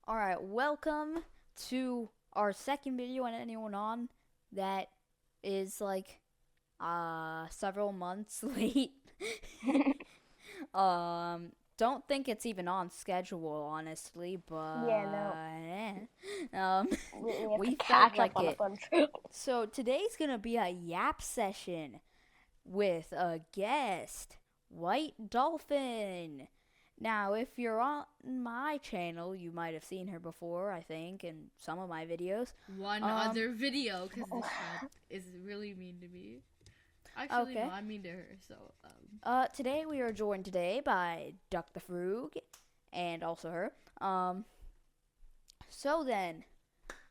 Alright, welcome to our second video on Anyone On that is several months late. Don't think it's even on schedule, honestly, but Yeah, no. um We have to we felt catch up like on a it. bunch. So today's gonna be a yap session with a guest, White Dolphin. Now, if you're on my channel, you might have seen her before, I think, in some of my videos. One Um, other video because this cat is really mean to me. Actually, no, okay. I'm mean to her. So, Today we are joined by Duck the Frog and also her. So then,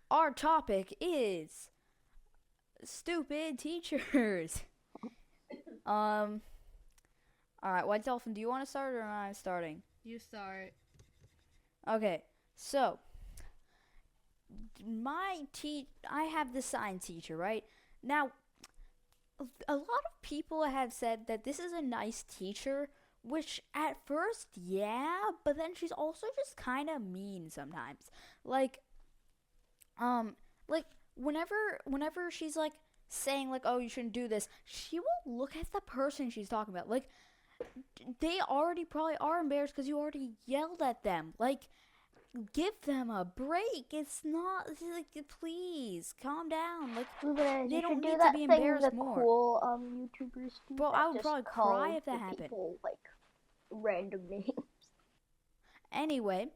our topic is stupid teachers. All right, White Dolphin, do you want to start or am I starting? you start. Okay, so I have the science teacher, right? Now, a lot of people have said that this is a nice teacher, which at first, yeah, but then she's also just kind of mean sometimes. Like, um, like whenever she's like saying like, "Oh, you shouldn't do this," she will look at the person she's talking about. Like, they already probably are embarrassed because you already yelled at them. Like, give them a break. It's not like, please calm down. Like, You they should don't do need to that be thing embarrassed the more. cool YouTubers do Bro, I that would just probably cry call if the that happened. people like random names. Anyway,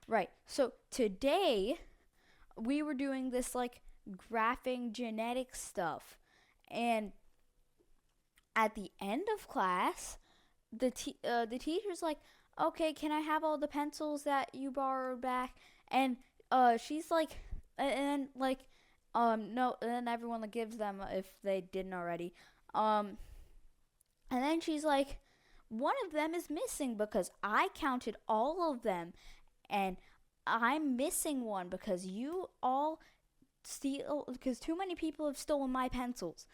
right. So today we were doing this like graphing genetic stuff, and at the end of class, the teacher's like, "Okay, can I have all the pencils that you borrowed back?" And she's like, and like, no, and then everyone like, gives them if they didn't already. Um, and then she's like, one of them is missing because I counted all of them, and I'm missing one because you all steal because too many people have stolen my pencils.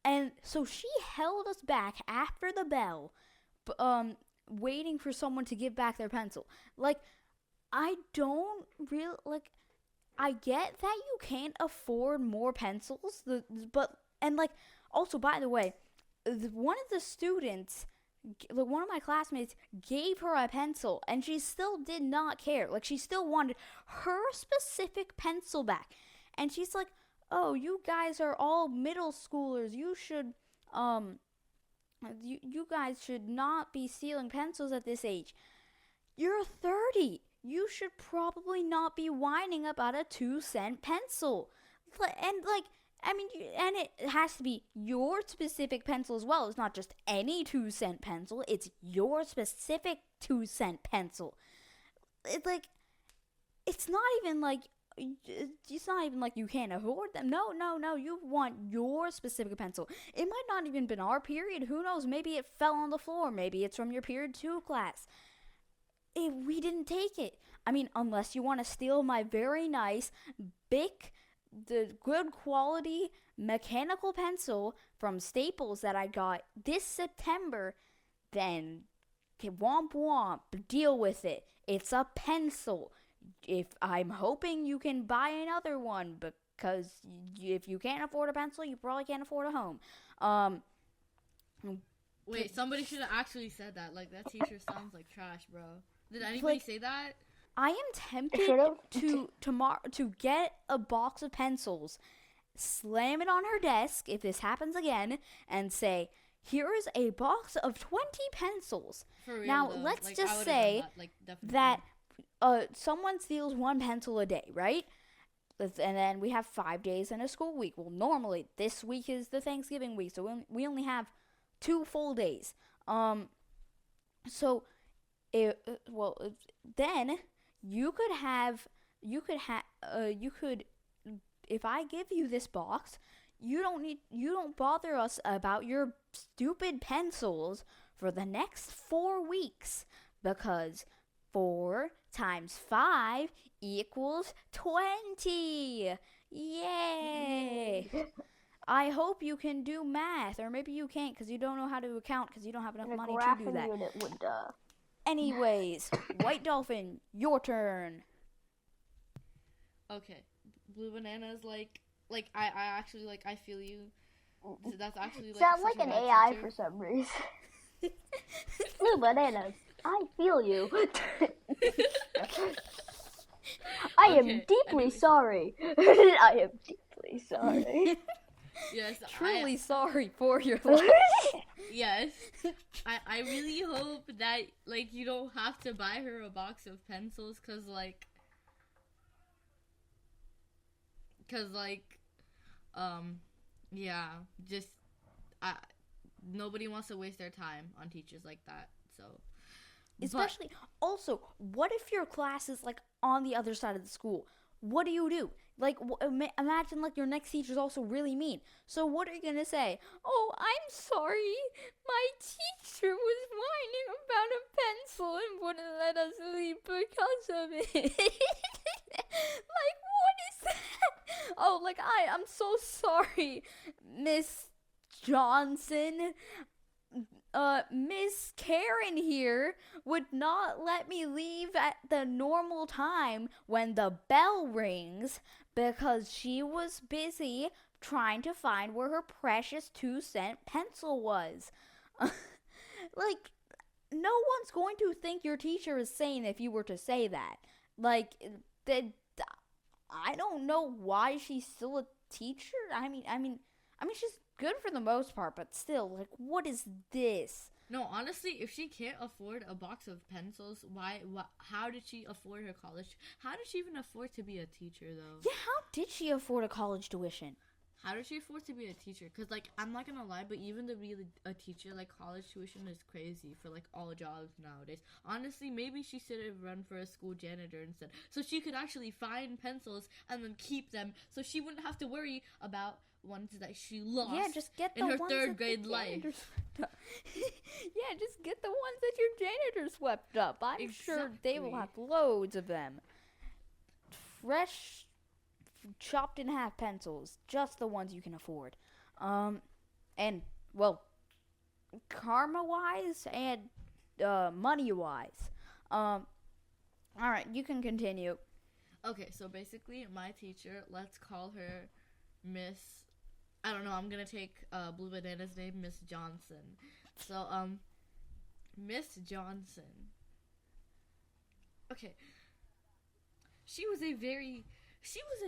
And so she held us back after the bell, waiting for someone to give back their pencil. Like, I don't really like. I get that you can't afford more pencils, but and like also by the way, one of the students, like one of my classmates, gave her a pencil, and she still did not care. Like, she still wanted her specific pencil back, and she's like, "Oh, you guys are all middle schoolers. Um, you guys should not be stealing pencils at this age. You're 30. You should probably not be whining about a 2-cent pencil." And like, I mean, and it has to be your specific pencil as well. It's not just any 2-cent pencil. It's your specific 2-cent pencil. It's like, it's not even like it's not even like you can't afford them. No, no, no. You want your specific pencil. It might not even been our period. Who knows? Maybe it fell on the floor. Maybe it's from your period 2 class. We didn't take it. I mean, unless you want to steal my very nice, big, the good quality mechanical pencil from Staples that I got this September, then okay, womp womp, deal with it. It's a pencil. If I'm hoping you can buy another one, because if you can't afford a pencil, you probably can't afford a home. Um, Wait, somebody should have actually said that. Like, that teacher sounds like trash, bro. Did anybody say that? I am tempted to tomorrow to get a box of pencils, slam it on her desk if this happens again, and say, "Here is a box of 20 pencils." For real, Now, though. let's Like, I just would have done say that. Like, definitely. that someone steals one pencil a day, right? And then we have 5 days in a school week. Well, normally this week is the Thanksgiving week, so we only have 2 full days. So then you could have you could, if I give you this box, you don't bother us about your stupid pencils for the next 4 weeks, because 4 times 5 equals 20. Yay! I hope you can do math, or maybe you can't because you don't know how to account because you don't have enough And a money to do graphing that. unit would Anyways, White Dolphin, your turn. Okay, Blue Banana's I actually I feel you. That's actually Sound such like a an bad AI teacher. for some reason. Blue bananas. I feel you. I am Okay, deeply anyways. sorry. I am deeply sorry. Yes, Truly sorry for your life. Yes. I really hope that you don't have to buy her a box of pencils cuz yeah, just I nobody wants to waste their time on teachers like that. So Especially, also, what if your class is like on the other side of the school? What do? Like, imagine like your next teacher's also really mean. So what are you gonna say? Oh, I'm sorry, my teacher was whining about a pencil and wouldn't let us leave because of it. Like, what is that? Oh, like I'm so sorry, Miss Johnson. Miss Karen here would not let me leave at the normal time when the bell rings because she was busy trying to find where her precious 2-cent pencil was. Like, no one's going to think your teacher is sane if you were to say that. Like, I don't know why she's still a teacher. I mean, she's good for the most part, but still, like, what is this? no, honestly, if she can't afford a box of pencils, how did she afford her college? How did she even afford to be a teacher though? Yeah, how did she afford a college tuition? How did she afford to be a teacher? Because, I'm not going to lie, but even to be a teacher, college tuition is crazy for, all jobs nowadays. Honestly, maybe she should have run for a school janitor instead. So she could actually find pencils and then keep them so she wouldn't have to worry about ones that she lost Yeah, just get in the her ones third that grade the life. janitor swept up. Yeah, just get the ones that your janitor swept up. I'm sure they will have loads of them. Fresh, chopped in half pencils, just the ones you can afford. And, well, karma-wise and money-wise. Alright, you can continue. Okay, so basically, my teacher, let's call her Miss... I don't know, I'm gonna take Blue Banana's name, Miss Johnson. So, Miss Johnson. Okay. She was a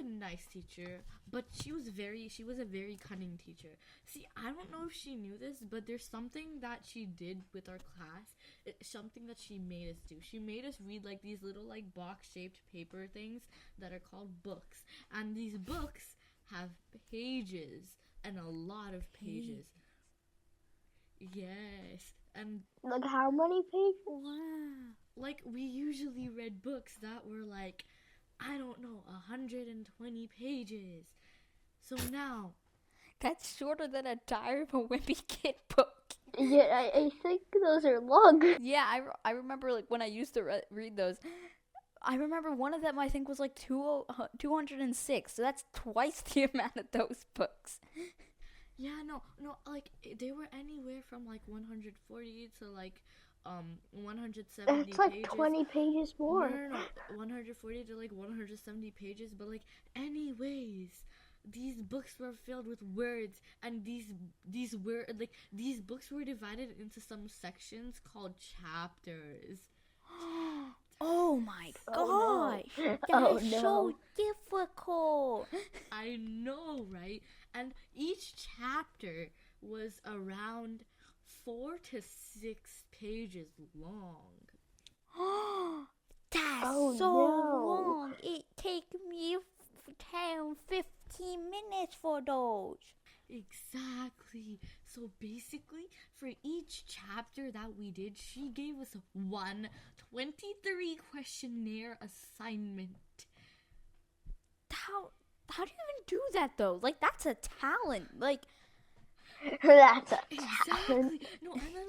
nice teacher, but she was a very cunning teacher. See, I don't know if she knew this, but there's something that she did with our class. Something that she made us do. She made us read these little box-shaped paper things that are called books. And these books have pages and a lot of pages. Yes. And How many pages? Wow. we usually read books that were I don't know, 120 pages. So now... That's shorter than a Diary of a Wimpy Kid book. Yeah, I think those are long. Yeah, I remember when I used to read those. I remember one of them I think was 206, so that's twice the amount of those books. Yeah, no, they were anywhere from 140 to 170 That's pages. 20 pages more. No, 140 to 170 pages, but anyways, these books were filled with words, and these books were divided into some sections called chapters. Oh my Oh, gosh, no. that's Oh, so no. difficult. I know, right? And each chapter was around 4 to 6 pages long. That's Oh, so no. long. It take me 10, 15 minutes for those. Exactly. So basically, for each chapter that we did, she gave us one 23 questionnaire assignment. How do you even do that though? That's a talent. That's a Exactly. No, and then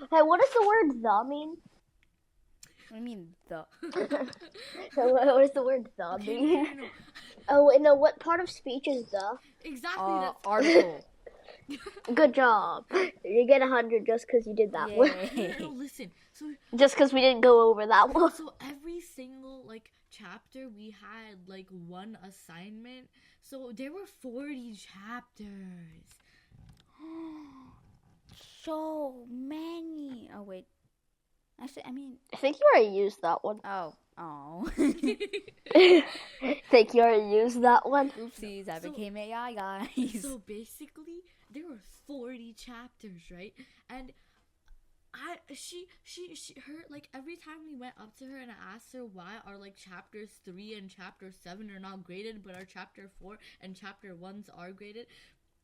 Hey, what does the word "the" mean? I mean the. What does the word "the" okay, mean? no. Oh, wait, no, what part of speech is "the"? Exactly. That's Article. Good job. You get 100 just because you did that one. Yay. No, listen. So Just because we didn't go over that one. so every single like chapter we had like one assignment. So there were 40 chapters. So many. Oh wait. Actually, I mean, I think you already used that one. oh. Think you already used that one. Oopsies, I So- became AI, guys. So basically, there were 40 chapters, right? And her, like, every time we went up to her and I asked her why our, like, chapters 3 and chapter 7 are not graded, but our chapter 4 and chapter 1s are graded,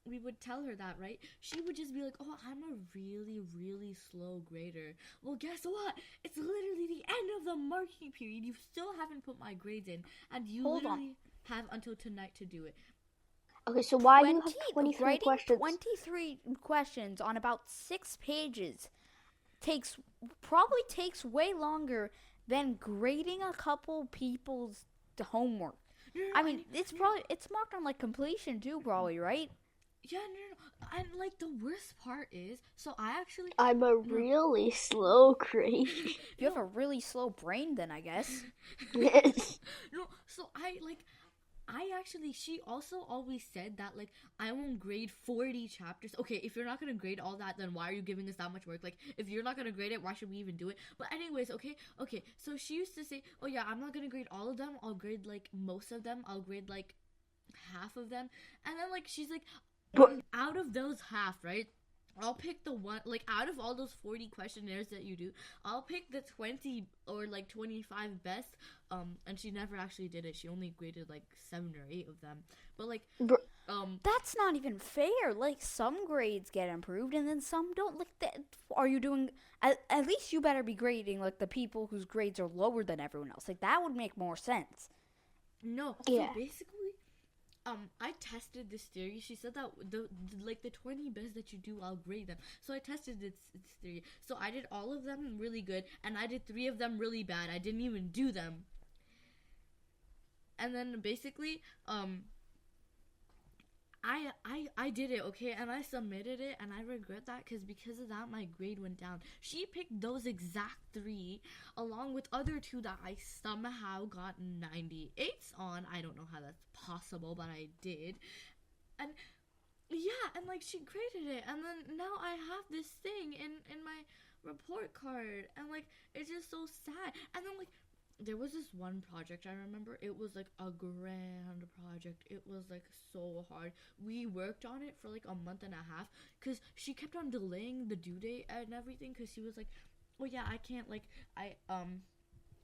we would tell her that, right? She would just be like, oh, I'm a really, really slow grader. Well, guess what? It's literally the end of the marking period. You still haven't put my grades in, and you Hold on. literally have until tonight to do it. Okay, so why do you have 23 writing questions? 23 questions on about 6 pages probably takes way longer than grading a couple people's homework. I mean, it's marked on like completion too, probably, right? Yeah, no. And, like, the worst part is, so I actually... I'm a really slow grader. You have a really slow brain then, I guess. No, so she also always said that, like, I won't grade 40 chapters. Okay, if you're not gonna grade all that, then why are you giving us that much work? Like, if you're not gonna grade it, why should we even do it? But anyways, okay, so she used to say, oh yeah, I'm not gonna grade all of them, I'll grade, like, most of them, I'll grade, like, half of them, and then, like, she's like, out of those half, right? I'll pick the one, like, out of all those 40 questionnaires that you do, I'll pick the 20 or, like, 25 best, and she never actually did it. She only graded, like, 7 or 8 of them. But, like, That's not even fair. Like, some grades get improved and then some don't. Like, that. Are you doing... At least you better be grading, like, the people whose grades are lower than everyone else. Like, that would make more sense. no. Yeah. So, basically, I tested this theory. She said that the 20 best that you do, I'll grade them. So I tested this theory. So I did all of them really good, and I did 3 of them really bad. I didn't even do them. And then basically, I did it, okay, and I submitted it, and I regret that because of that my grade went down. She picked those exact 3 along with other 2 that I somehow got 98s on. I don't know how that's possible, but I did. And yeah, and like she graded it, and then now I have this thing in my report card, and like it's just so sad. And then like there was this one project I remember. It was like a grand project. It was like so hard. We worked on it for like a month and a half because she kept on delaying the due date and everything because she was like, oh yeah, I can't, like,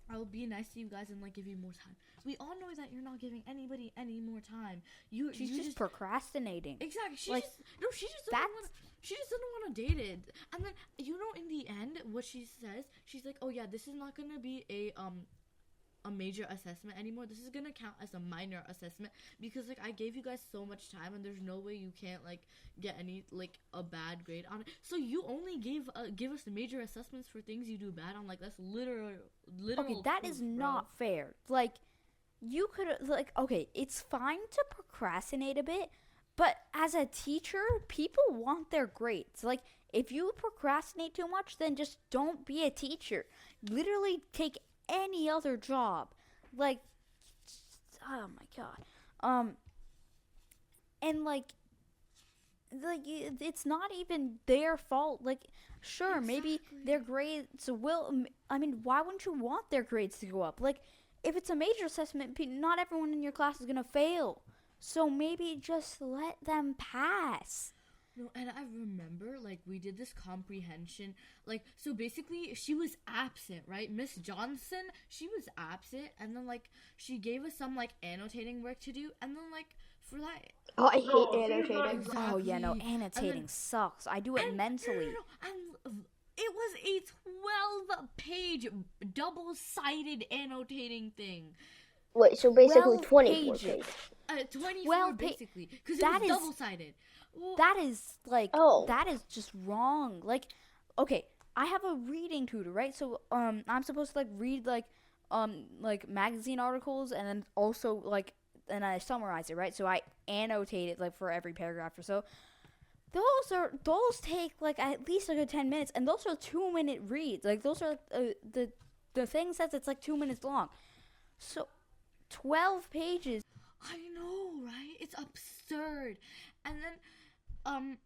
I'll be nice to you guys and like give you more time. We all know that you're not giving anybody any more time. She's just procrastinating. Exactly. She like, just doesn't want to date it. And then in the end, what she says, she's like, oh yeah, this is not gonna be a major assessment anymore. This is gonna count as a minor assessment because like I gave you guys so much time and there's no way you can't like get any like a bad grade on it. So you only give us the major assessments for things you do bad on. Like that's literal. Okay, that proof, is bro. not fair. Like, you could, like, okay, it's fine to procrastinate a bit, but as a teacher, people want their grades. Like, if you procrastinate too much, then just don't be a teacher. Literally take any other job. Like, oh my god. And like it's not even their fault. Like, sure, maybe their grades will, I mean, why wouldn't you want their grades to go up? Like, if it's a major assessment, not everyone in your class is gonna fail, so maybe just let them pass. No, and I remember, like, we did this comprehension, like, so basically, she was absent, right? Miss Johnson, she was absent, and then, like, she gave us some, like, annotating work to do, and then, like, for that... Oh, I hate annotating. Exactly. Oh, yeah, no, annotating then, sucks. I do it mentally. And it was a 12-page, double-sided annotating thing. Wait, so basically 12 24 pages. pages. 24, basically, because it that was is- double-sided. Well, That is, like, Oh. that is just wrong. Like, okay, I have a reading tutor, right? So, I'm supposed to, like, read, like, magazine articles, and then also, like, and I summarize it, right? So I annotate it, like, for every paragraph or so. those take like at least like a 10 minutes, and those are 2-minute reads. Like those are the thing says it's like 2 minutes long. So 12 pages. I know, right? It's absurd. And then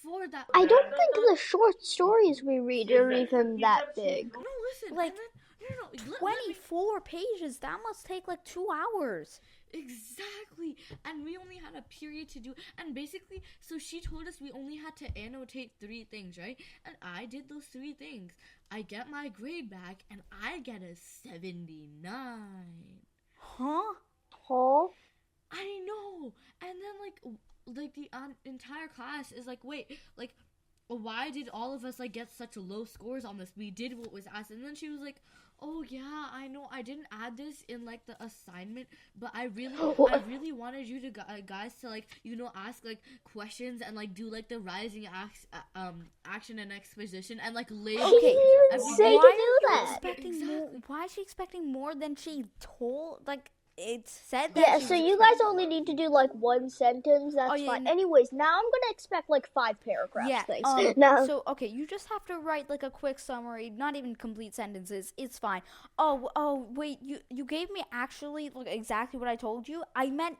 for that, I don't think the short stories we read are even that big. no, listen, Like, and then, no, let me- 24 pages. That must take like 2 hours. Exactly. And we only had a period to do. And basically, so she told us we only had to annotate 3 things, right? And I did those 3 things. I get my grade back, and I get a 79. Huh? Huh? I know. And then, like the entire class is like, wait, like, why did all of us, like, get such low scores on this? We did what was asked. And then she was like, oh yeah, I know, I didn't add this in like the assignment, but I really wanted you to guys to, like, you know, ask like questions and like do like the rising action and exposition and like lay. She didn't even say to do that. Why is she expecting more than she told? Like it said that. Yeah, she so was you guys only need to do like 1 sentence. That's yeah, fine. no- Anyways, now I'm gonna expect like 5 paragraphs. Yeah. Thanks. Now, So okay, you just have to write like a quick summary, not even complete sentences. It's fine. Oh, wait. You gave me actually like exactly what I told you. I meant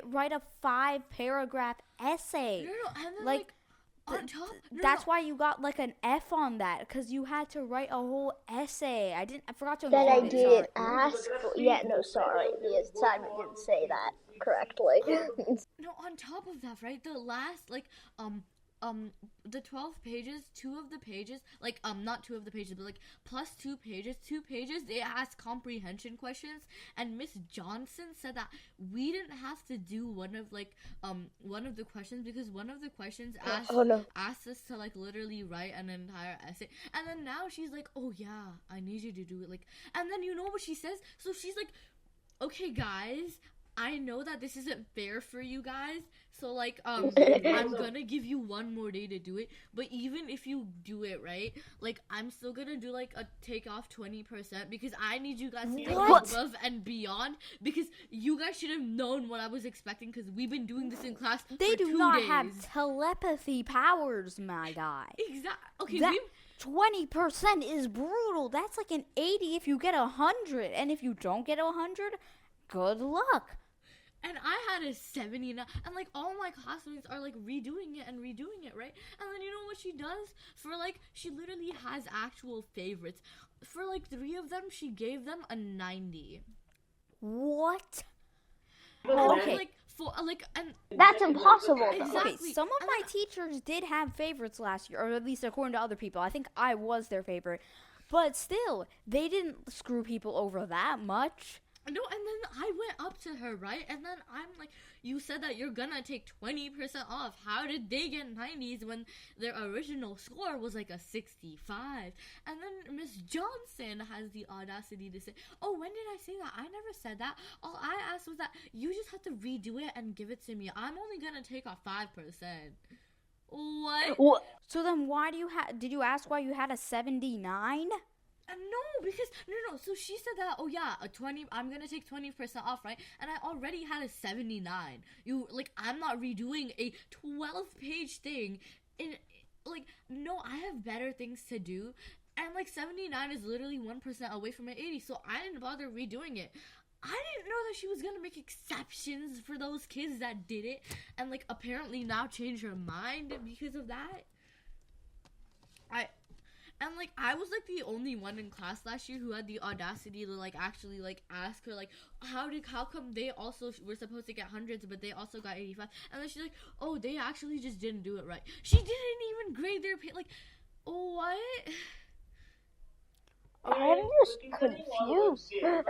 write a 5-paragraph essay. No, and then Like, on top. That's why you got like an F on that, because you had to write a whole essay. I forgot to that I include it, didn't sorry. ask for. Yeah, no, sorry. The assignment didn't say that correctly. No, on top of that, right? The last, like, the 12 pages, 2 of the pages, like, not 2 of the pages, but like plus 2 pages, they asked comprehension questions, and Miss Johnson said that we didn't have to do one of the questions because one of the questions asked us to like literally write an entire essay, and then now she's like, oh yeah, I need you to do it, like, and then you know what she says? So she's like, okay guys, I know that this isn't fair for you guys, so like I'm gonna give you 1 more day to do it, but even if you do it right, like I'm still gonna do like a take off 20% because I need you guys to take above and beyond, because you guys should have known what I was expecting, because we've been doing this in class They for do 2 not days. have telepathy powers, my guy. Exactly. Okay, That 20% is brutal. That's like an 80 if you get 100, and if you don't get 100, good luck. and I had a 79, and like all my classmates are like redoing it, right? And then you know what she does? For like, she literally has actual favorites. For like 3 of them, she gave them a 90. What? And Okay. then, like, for like, and That's impossible, though. Exactly. Okay, some of my teachers did have favorites last year, or at least according to other people. I think I was their favorite. But still, they didn't screw people over that much. no, and then I went up to her, right? And then I'm like, you said that you're gonna take 20% off. How did they get 90s when their original score was like a 65? And then Miss Johnson has the audacity to say, oh, when did I say that? I never said that. All I asked was that you just have to redo it and give it to me. I'm only gonna take off 5%. What? So then why did you ask why you had a 79? No, because no. So she said that. Oh yeah, I'm gonna take 20% off, right? And I already had a 79. I'm not redoing a 12-page thing. And like, no, I have better things to do. And like 79 is literally 1% away from an 80, so I didn't bother redoing it. I didn't know that she was gonna make exceptions for those kids that did it, and like apparently now change her mind because of that. I was like the only one in class last year who had the audacity to like actually like ask her like, how come they also were supposed to get hundreds but they also got 85? And then she's like, oh, they actually just didn't do it right. She didn't even grade their like, what? I'm just confused. No,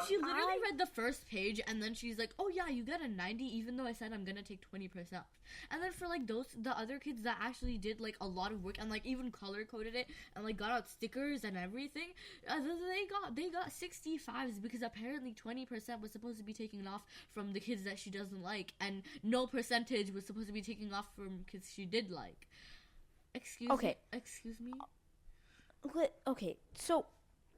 she literally read the first page and then she's like, oh yeah, you got a 90 even though I said I'm gonna take 20% off. And then for like the other kids that actually did like a lot of work and like even color coded it and like got out stickers and everything, they got 65s because apparently 20% was supposed to be taken off from the kids that she doesn't like, and no percentage was supposed to be taken off from kids she did like. Excuse me. Okay, so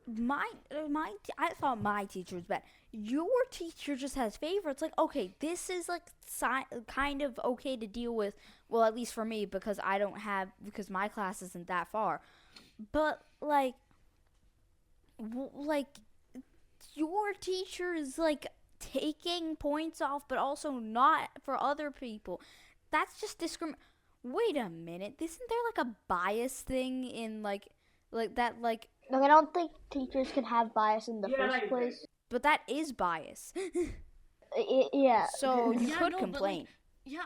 I thought my teacher was bad. Your teacher just has favorites. Like, okay, this is like kind of okay to deal with. Well, at least for me, because because my class isn't that far. But like your teacher is like taking points off, but also not for other people. That's just Wait a minute, isn't there like a bias thing in like that like? Look, I don't think teachers can have bias in the first place. But that is bias. Yeah. So you Yeah, could no, but like, complain. yeah,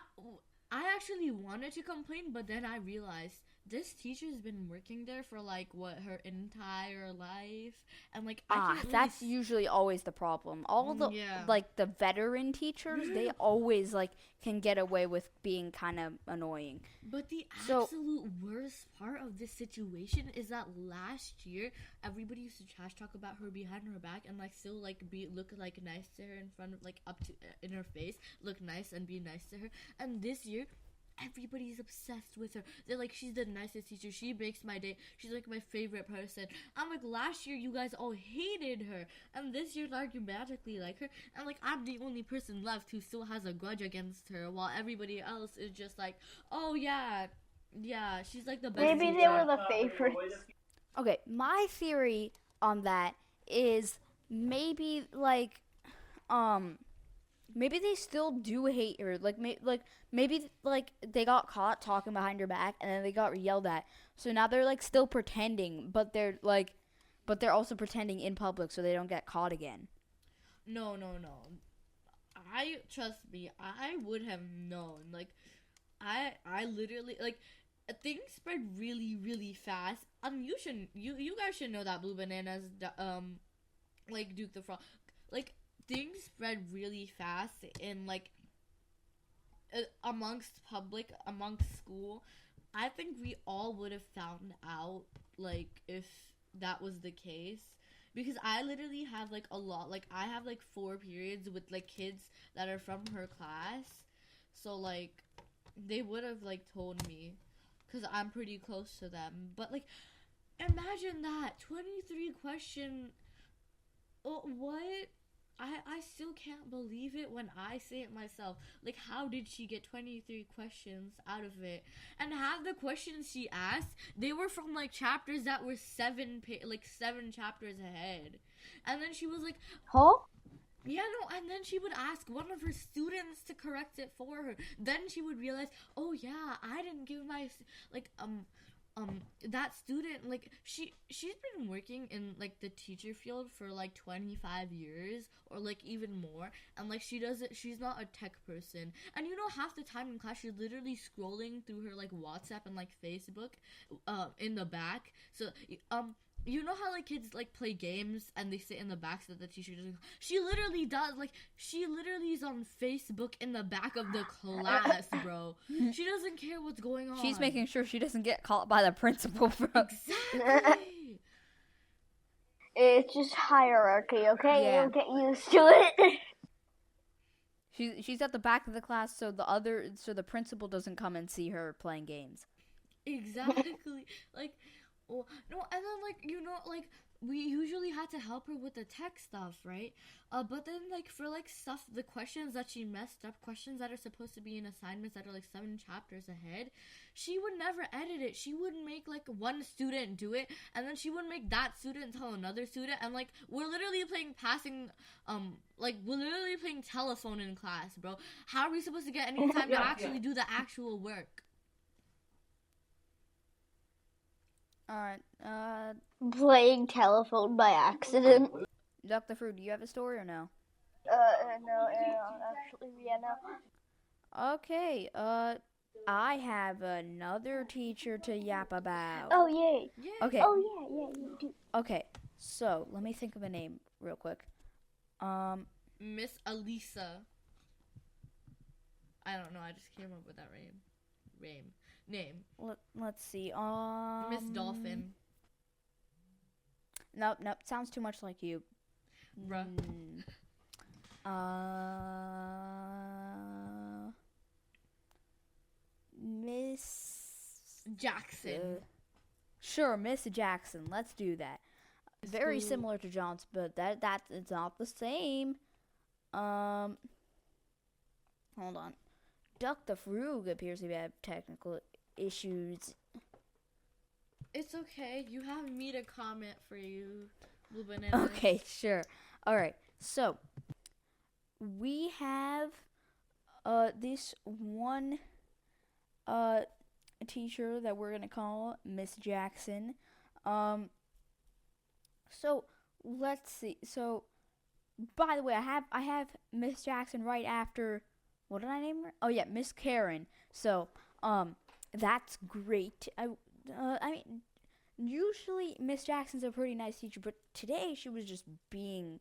I actually wanted to complain, but then I realized this teacher's been working there for like what, her entire life, and like I can't really That's usually always the problem. All the yeah. like the veteran teachers, they always like can get away with being kind of annoying. But the So- absolute worst part of this situation is that last year everybody used to trash talk about her behind her back and like still like look like nice to her in front of like up to in her face, look nice and be nice to her. And this year everybody's obsessed with her. They're like, she's the nicest teacher. She makes my day. She's like my favorite person. I'm like, last year you guys all hated her, and this year like you magically like her. And like I'm the only person left who still has a grudge against her, while everybody else is just like, oh yeah, she's like the best. Maybe teacher. they were the favorites. Okay, my theory on that is maybe maybe they still do hate her. Maybe like they got caught talking behind her back and then they got yelled at. So now they're like still pretending, but they're also pretending in public so they don't get caught again. No. I trust me. I would have known. Like, I literally like things spread really really fast. You guys should know that Blue Bananas like Duke the Frog, like things spread really fast in like amongst school. I think we all would have found out like if that was the case, because I literally have like a lot, like I have like 4 periods with like kids that are from her class, so like they would have like told me because I'm pretty close to them. But like imagine that 23 question. Oh, what? I still can't believe it when I say it myself. Like, how did she get 23 questions out of it? And half the questions she asked, they were from like chapters that were 7 chapters ahead. And then she was like, Huh? yeah, no, and then she would ask one of her students to correct it for her. Then she would realize, oh yeah, I didn't give my that student, like she's been working in like the teacher field for like 25 years or like even more, and like she's not a tech person, and you know half the time in class she's literally scrolling through her like WhatsApp and like Facebook in the back. So you know how like kids like play games and they sit in the back so that the teacher doesn't. She literally does. Like she literally is on Facebook in the back of the class, bro. She doesn't care what's going on. She's making sure she doesn't get caught by the principal, bro. Exactly. It's just hierarchy, okay? Yeah. You'll get used to it. She's at the back of the class so the principal doesn't come and see her playing games. Exactly. Like, oh, no, and then like you know like we usually had to help her with the tech stuff, right? But then like for like stuff, the questions that she messed up, questions that are supposed to be in assignments that are like 7 chapters ahead, she would never edit it. She would make like one student do it, and then she would make that student tell another student, and like we're literally playing telephone in class, bro. How are we supposed to get any time to actually do the actual work? Alright, Playing telephone by accident. Dr. Fruit, do you have a story or no? No, actually, yeah, no. Okay, I have another teacher to yap about. Oh, yay. Yeah. Okay, Oh, yeah, you do. okay, so let me think of a name real quick. Miss Elisa. I don't know. I just came up with that name. Let's see. Miss Dolphin. Nope. Sounds too much like you. Bruh. Miss Jackson. Sure, Miss Jackson. Let's do that. very School. similar to John's, but that it's not the same. Hold on. Duck the Frog appears to have technical issues. It's okay. You have me to comment for you, Blue Banana. Okay, sure. All right. So we have this one teacher that we're gonna call Miss Jackson. So let's see. So by the way, I have Miss Jackson right after, what did I name her? Oh yeah, Miss Karen. So that's great. I mean, usually Miss Jackson's a pretty nice teacher, but today she was just being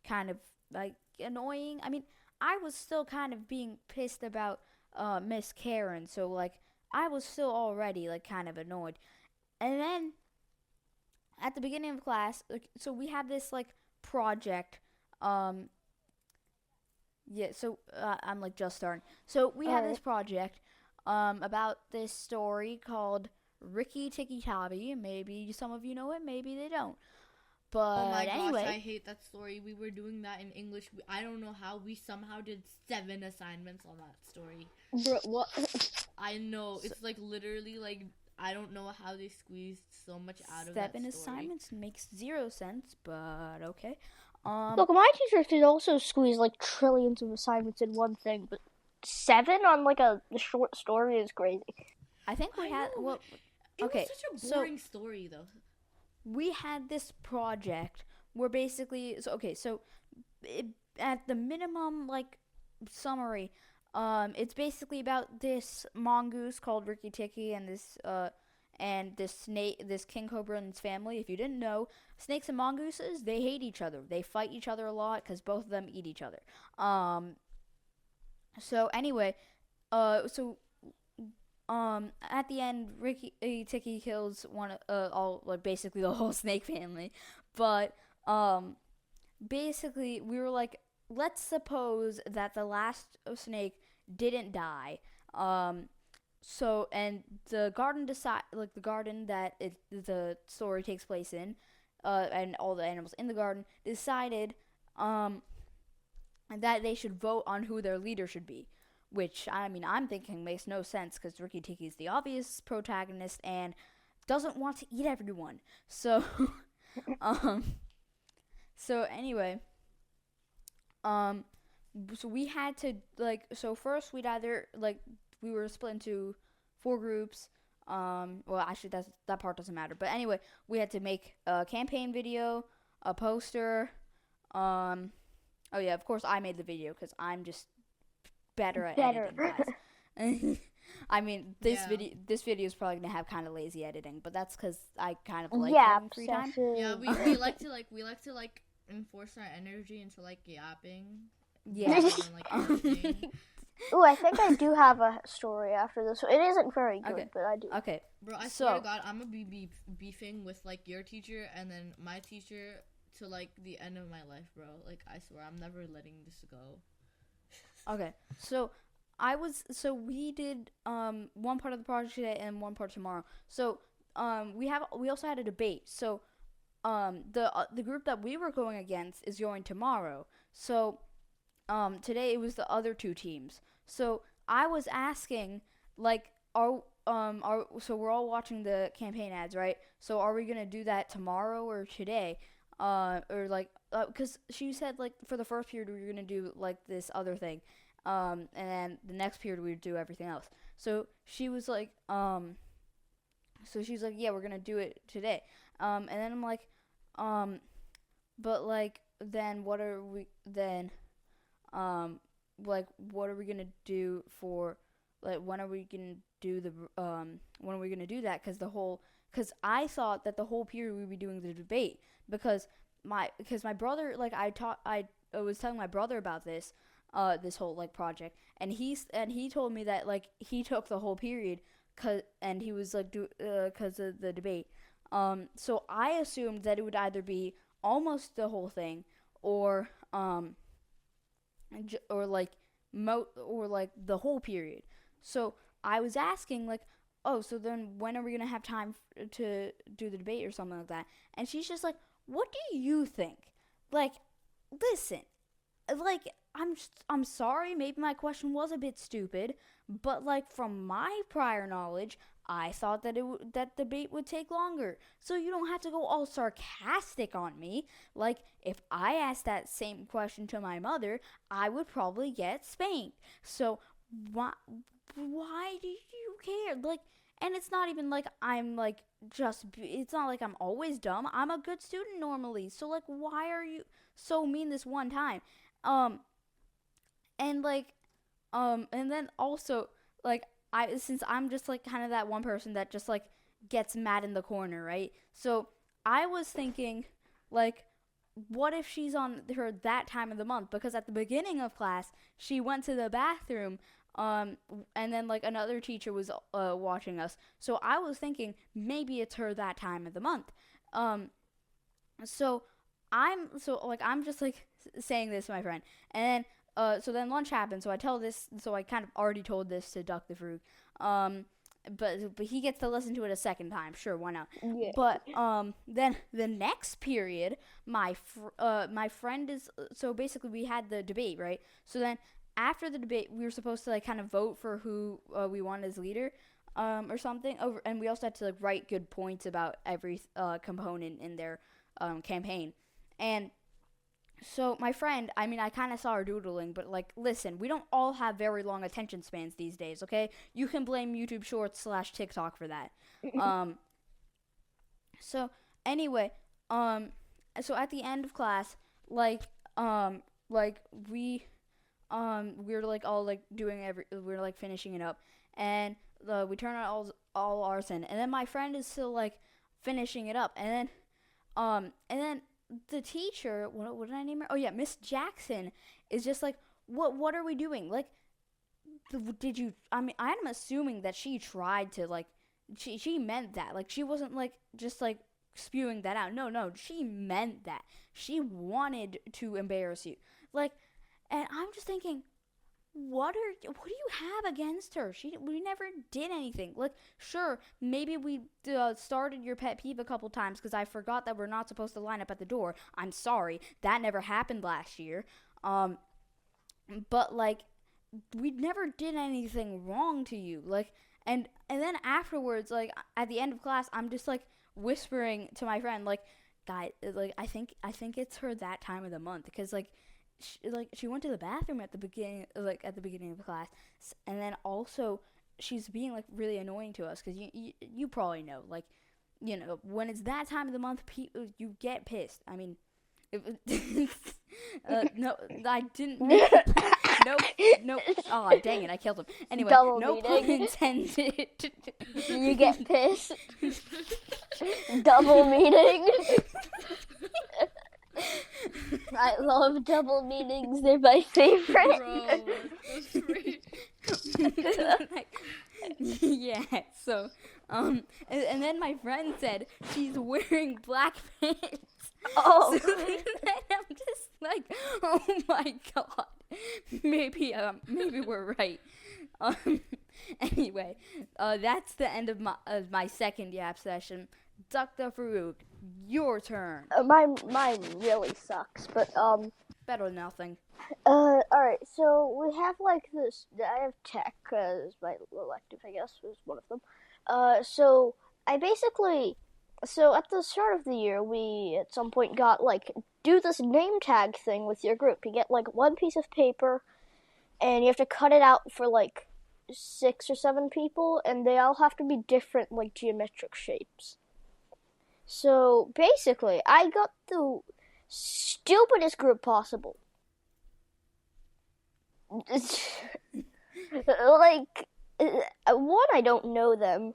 kind of like annoying. I mean, I was still kind of being pissed about Miss Karen, so like I was still already like kind of annoyed. And then at the beginning of class, like, so we have this like project. Yeah, so I'm like just starting. So we have this project about this story called Ricky Tikki Tavi. Maybe some of you know it, maybe they don't. But Oh my gosh, anyway, I hate that story. We were doing that in English. I don't know how we somehow did 7 assignments on that story. Bro, what? I know. It's like literally like I don't know how they squeezed so much out of that 7 story. assignments makes 0 sense, but okay. Look, my teacher could also squeeze like trillions of assignments in one thing, but 7 on like a short story is crazy. I think we I had know. well, It okay, was such a so- boring story though. we had this project where basically at the minimum like summary, it's basically about this mongoose called Ricky Tikki and this snake, this king cobra and its family. If you didn't know, snakes and mongooses, they hate each other. They fight each other a lot because both of them eat each other. So anyway, at the end, Ricky Tikki kills all like basically the whole snake family, but basically we were like, let's suppose that the last snake didn't die. So and the garden the garden that the story takes place in, and all the animals in the garden decided that they should vote on who their leader should be. Which, I mean, I'm thinking makes no sense because Ricky Tikki is the obvious protagonist and doesn't want to eat everyone. So, so anyway, so we had to, like, so first we'd either, like, we were split into 4 groups. Well, actually, that part doesn't matter. But anyway, we had to make a campaign video, a poster. Oh yeah, of course I made the video because I'm just better at editing, guys. I mean, this video is probably gonna have kind of lazy editing, but that's because I kind of like having free time. Yeah, we like to enforce our energy into like yapping. Yeah. Ooh, I think I do have a story after this. It isn't very good, Okay. but I do. Okay. Bro, I swear to God, I'm gonna be beefing with like your teacher and then my teacher to like the end of my life, bro. Like I swear, I'm never letting this go. Okay. So we did one part of the project today and one part tomorrow. So we also had a debate. So the group that we were going against is going tomorrow. So today it was the other 2 teams. So I was asking, like, so we're all watching the campaign ads, right? So are we gonna do that tomorrow or today? Or like, because she said like for the first period we were gonna do like this other thing, and then the next period we would do everything else. So she was like, yeah, we're gonna do it today. And then I'm like, but like, then what are we then? Like, what are we gonna do for, like, when are we gonna do that? Because I thought that the whole period we'd be doing the debate because my brother, like, I was telling my brother about this whole like project, and he told me that like he took the whole period and he was like because of the debate. So I assumed that it would either be almost the whole thing or like the whole period. So I was asking like, oh, so then when are we gonna have time to do the debate or something like that? And she's just like, what do you think? Like, listen, like, I'm sorry, maybe my question was a bit stupid, but like from my prior knowledge, I thought that that debate would take longer. So you don't have to go all sarcastic on me. Like if I asked that same question to my mother, I would probably get spanked. So why do you care? Like, and it's not even like I'm like it's not like I'm always dumb. I'm a good student normally. So like why are you so mean this one time? Um and like and then also like I since I'm just like kind of that one person that just like gets mad in the corner, right? So I was thinking like what if she's on her that time of the month, because at the beginning of class she went to the bathroom, and then like another teacher was watching us. So I was thinking maybe it's her that time of the month. So I'm just like saying this to my friend, and then so then lunch happened. So I kind of already told this to Duck the Fruit. But he gets to listen to it a second time. Sure, why not? Yeah. But then the next period, my friend is so basically we had the debate, right? So then after the debate, we were supposed to like kind of vote for who we want as leader, or something. And we also had to like write good points about every component in their campaign. And so my friend, I mean, I kind of saw her doodling, but like, listen, we don't all have very long attention spans these days, okay? You can blame YouTube Shorts / TikTok for that. So anyway, so at the end of class, like we were like all like we were like finishing it up, and we turn on all ours in, and then my friend is still like finishing it up, and then the teacher, what did I name her? Oh yeah, Miss Jackson is just like, what are we doing? Like, did you? I mean, I'm assuming that she tried to like, she meant that. Like, she wasn't like just like spewing that out. No, she meant that. She wanted to embarrass you. Like, and I'm just thinking, what do you have against her? We never did anything. Like, sure, maybe we started your pet peeve a couple times because I forgot that we're not supposed to line up at the door. I'm sorry, that never happened last year. But like, we never did anything wrong to you. Like, and then afterwards, like at the end of class, I'm just like whispering to my friend, like, guy, like I think it's her that time of the month, because like she went to the bathroom at the beginning of class, and then also she's being like really annoying to us, because you probably know, like, you know, when it's that time of the month, you get pissed. I mean, no, I didn't. Nope. Oh, dang it, I killed him. Anyway, Double no meaning. pun intended. You get pissed. Double meaning. I love double meanings. They're my favorite. Bro, that's great. Yeah, so and then my friend said she's wearing black pants. Oh. So then I'm just like, oh my god, maybe we're right. Anyway, that's the end of my second yap session. Duck the Fruit, your turn. Mine really sucks, but Better than nothing. all right. So we have like this. I have tech as my elective, I guess, was one of them. So I basically, so at the start of the year, we at some point got like do this name tag thing with your group. You get like one piece of paper, and you have to cut it out for like 6 or 7 people, and they all have to be different, like geometric shapes. So basically, I got the stupidest group possible. Like, one, I don't know them.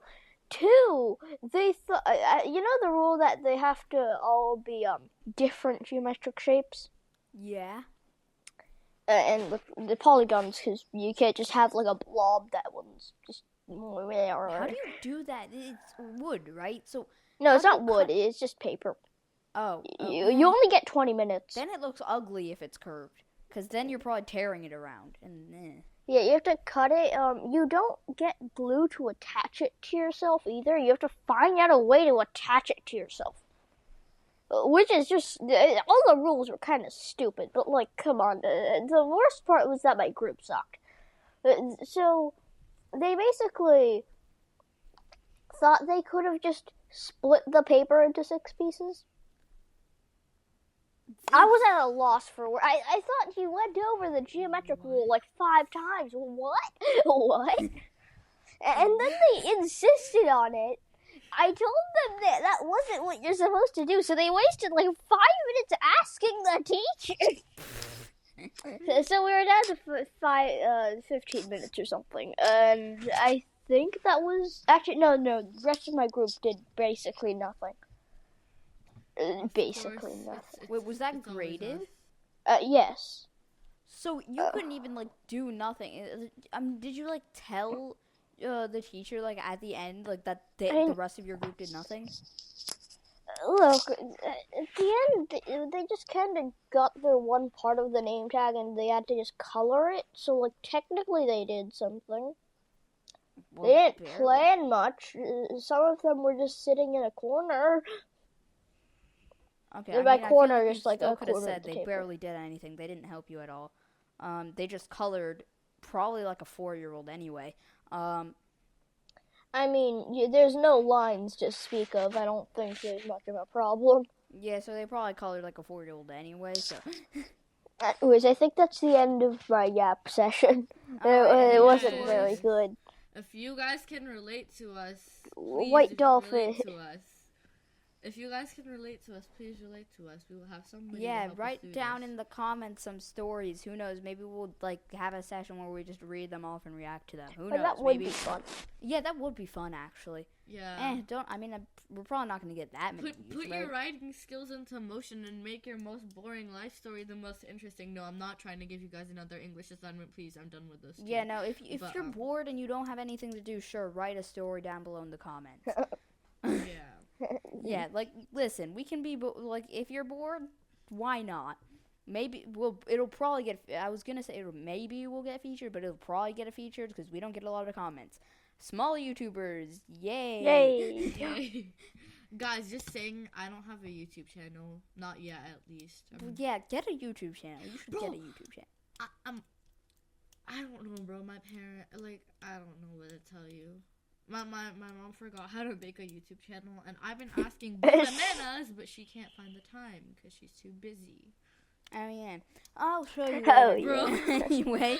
2, they thought, you know the rule that they have to all be different geometric shapes? Yeah. And with the polygons, because you can't just have like a blob that one's just. How do you do that? It's wood, right? So No, it's how do not you wood. cut- It's just paper. Oh, You only get 20 minutes. then it looks ugly if it's curved, because then you're probably tearing it around. And Yeah, you have to cut it. You don't get glue to attach it to yourself either. You have to find out a way to attach it to yourself. which is just all the rules were kind of stupid. But like, come on, the worst part was that my group sucked. So they basically thought they could have just split the paper into 6 pieces. I was at a loss for word. I thought you went over the geometric rule like 5 times. What? What? And then they insisted on it. I told them that wasn't what you're supposed to do, so they wasted like 5 minutes asking the teacher. So we were down to 15 minutes or something, and I think that was actually no. The rest of my group did basically nothing. Basically nothing. Wait, was that it's always graded? us. Yes. So you couldn't even like do nothing. Did you like tell the teacher like at the end like that the rest of your group did nothing? Look, at the end, they just kind of got their one part of the name tag and they had to just color it. So, like, technically they did something. Well, They didn't barely. plan much. Some of them were just sitting in a corner. Okay, By I feel corner, like you just like still a could have corner of said the they table. barely did anything. They didn't help you at all. They just colored probably like a 4-year-old anyway. I mean, there's no lines to speak of. I don't think there's much of a problem. Yeah, so they probably colored like a 4-year-old anyway. So Anyways, I think that's the end of my Yap session. Alright, It yes, wasn't boys. very good. If you guys can relate to us, please White Dolphin. relate to us. If you guys can relate to us, please relate to us. We will have somebody to yeah, help us write through down this. in the comments some stories. Who knows? Maybe we'll like have a session where we just read them off and react to them. Who knows? And that would Maybe. be fun. Yeah, that would be fun actually. Yeah. We're probably not gonna get that many. Put views, your right? writing skills into motion and make your most boring life story the most interesting. No, I'm not trying to give you guys another English assignment. Please, I'm done with this. Yeah, no. If But, you're bored and you don't have anything to do, sure, write a story down below in the comments. Yeah. Yeah, like listen, we can be like if you're bored, why not? Maybe it'll probably get. I was gonna say maybe we'll get featured, but it'll probably get a featured because we don't get a lot of comments. Small YouTubers, yay! Yay! Yay. Guys, just saying, I don't have a YouTube channel. Not yet, at least. Yeah, get a YouTube channel. You should get a YouTube channel. I don't know, bro. My parent, I don't know what to tell you. My mom forgot how to make a YouTube channel, and I've been asking bananas, but she can't find the time because she's too busy. Oh yeah, I'll show you Oh, later. yeah. Anyway,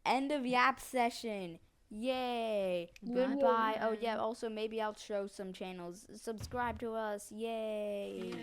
end of Yap session. Yay! Goodbye. Oh yeah. Also, maybe I'll show some channels. Subscribe to us. Yay! Yay.